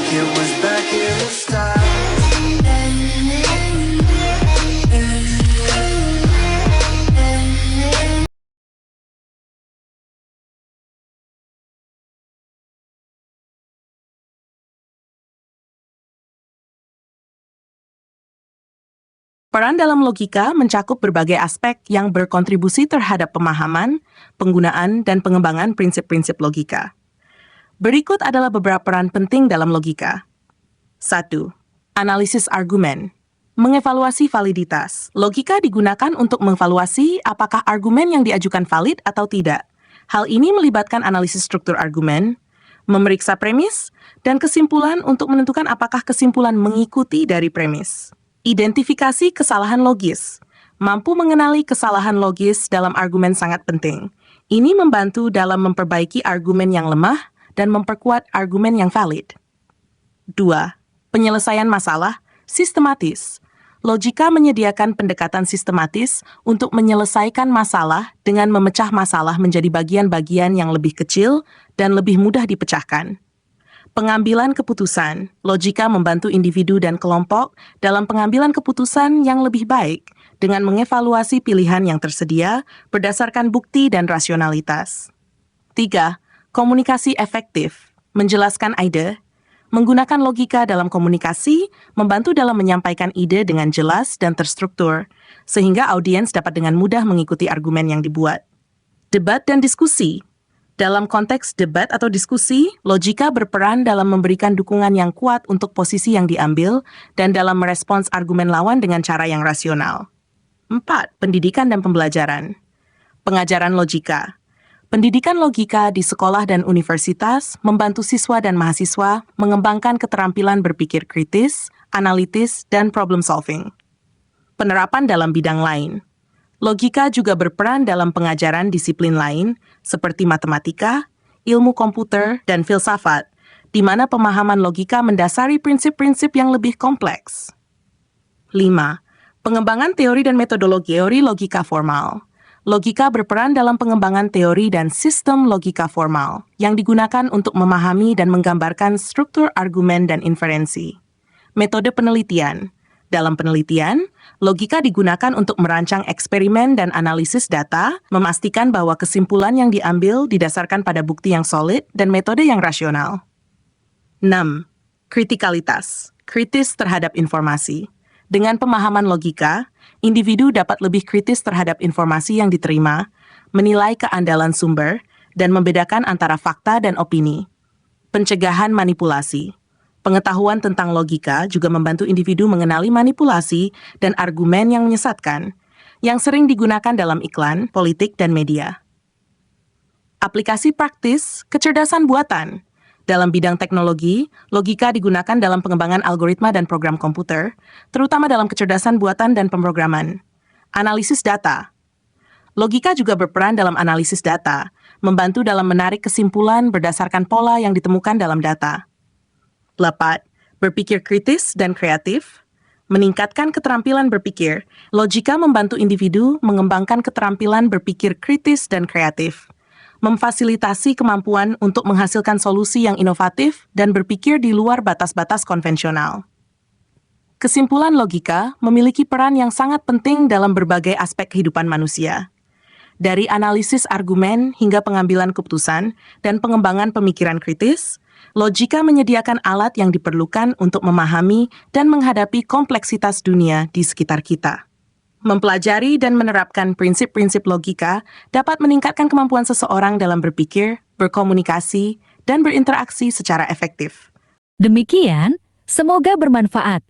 it was back in the start. Peran dalam logika mencakup berbagai aspek yang berkontribusi terhadap pemahaman, penggunaan, dan pengembangan prinsip-prinsip logika. Berikut adalah beberapa peran penting dalam logika. 1. Analisis argumen. Mengevaluasi validitas. Logika digunakan untuk mengevaluasi apakah argumen yang diajukan valid atau tidak. Hal ini melibatkan analisis struktur argumen, memeriksa premis, dan kesimpulan untuk menentukan apakah kesimpulan mengikuti dari premis. Identifikasi kesalahan logis. Mampu mengenali kesalahan logis dalam argumen sangat penting. Ini membantu dalam memperbaiki argumen yang lemah dan memperkuat argumen yang valid. 2. Penyelesaian masalah sistematis. Logika menyediakan pendekatan sistematis untuk menyelesaikan masalah dengan memecah masalah menjadi bagian-bagian yang lebih kecil dan lebih mudah dipecahkan. Pengambilan keputusan. Logika membantu individu dan kelompok dalam pengambilan keputusan yang lebih baik dengan mengevaluasi pilihan yang tersedia berdasarkan bukti dan rasionalitas. 3. Komunikasi efektif. Menjelaskan ide. Menggunakan logika dalam komunikasi membantu dalam menyampaikan ide dengan jelas dan terstruktur, sehingga audiens dapat dengan mudah mengikuti argumen yang dibuat. Debat dan diskusi. Dalam konteks debat atau diskusi, logika berperan dalam memberikan dukungan yang kuat untuk posisi yang diambil dan dalam merespons argumen lawan dengan cara yang rasional. 4. Pendidikan dan pembelajaran. Pengajaran logika. Pendidikan logika di sekolah dan universitas membantu siswa dan mahasiswa mengembangkan keterampilan berpikir kritis, analitis, dan problem solving. Penerapan dalam bidang lain. Logika juga berperan dalam pengajaran disiplin lain, seperti matematika, ilmu komputer, dan filsafat, di mana pemahaman logika mendasari prinsip-prinsip yang lebih kompleks. 5. Pengembangan teori dan metodologi logika formal. Logika berperan dalam pengembangan teori dan sistem logika formal, yang digunakan untuk memahami dan menggambarkan struktur argumen dan inferensi. Metode penelitian. Dalam penelitian, logika digunakan untuk merancang eksperimen dan analisis data, memastikan bahwa kesimpulan yang diambil didasarkan pada bukti yang solid dan metode yang rasional. 6. Kritikalitas. Kritis terhadap informasi. Dengan pemahaman logika, individu dapat lebih kritis terhadap informasi yang diterima, menilai keandalan sumber, dan membedakan antara fakta dan opini. Pencegahan manipulasi. Pengetahuan tentang logika juga membantu individu mengenali manipulasi dan argumen yang menyesatkan, yang sering digunakan dalam iklan, politik, dan media. Aplikasi praktis kecerdasan buatan. Dalam bidang teknologi, logika digunakan dalam pengembangan algoritma dan program komputer, terutama dalam kecerdasan buatan dan pemrograman. Analisis data. Logika juga berperan dalam analisis data, membantu dalam menarik kesimpulan berdasarkan pola yang ditemukan dalam data. 8. Berpikir kritis dan kreatif. Meningkatkan keterampilan berpikir, logika membantu individu mengembangkan keterampilan berpikir kritis dan kreatif, memfasilitasi kemampuan untuk menghasilkan solusi yang inovatif dan berpikir di luar batas-batas konvensional. Kesimpulan logika memiliki peran yang sangat penting dalam berbagai aspek kehidupan manusia. Dari analisis argumen hingga pengambilan keputusan dan pengembangan pemikiran kritis, logika menyediakan alat yang diperlukan untuk memahami dan menghadapi kompleksitas dunia di sekitar kita. Mempelajari dan menerapkan prinsip-prinsip logika dapat meningkatkan kemampuan seseorang dalam berpikir, berkomunikasi, dan berinteraksi secara efektif. Demikian, semoga bermanfaat.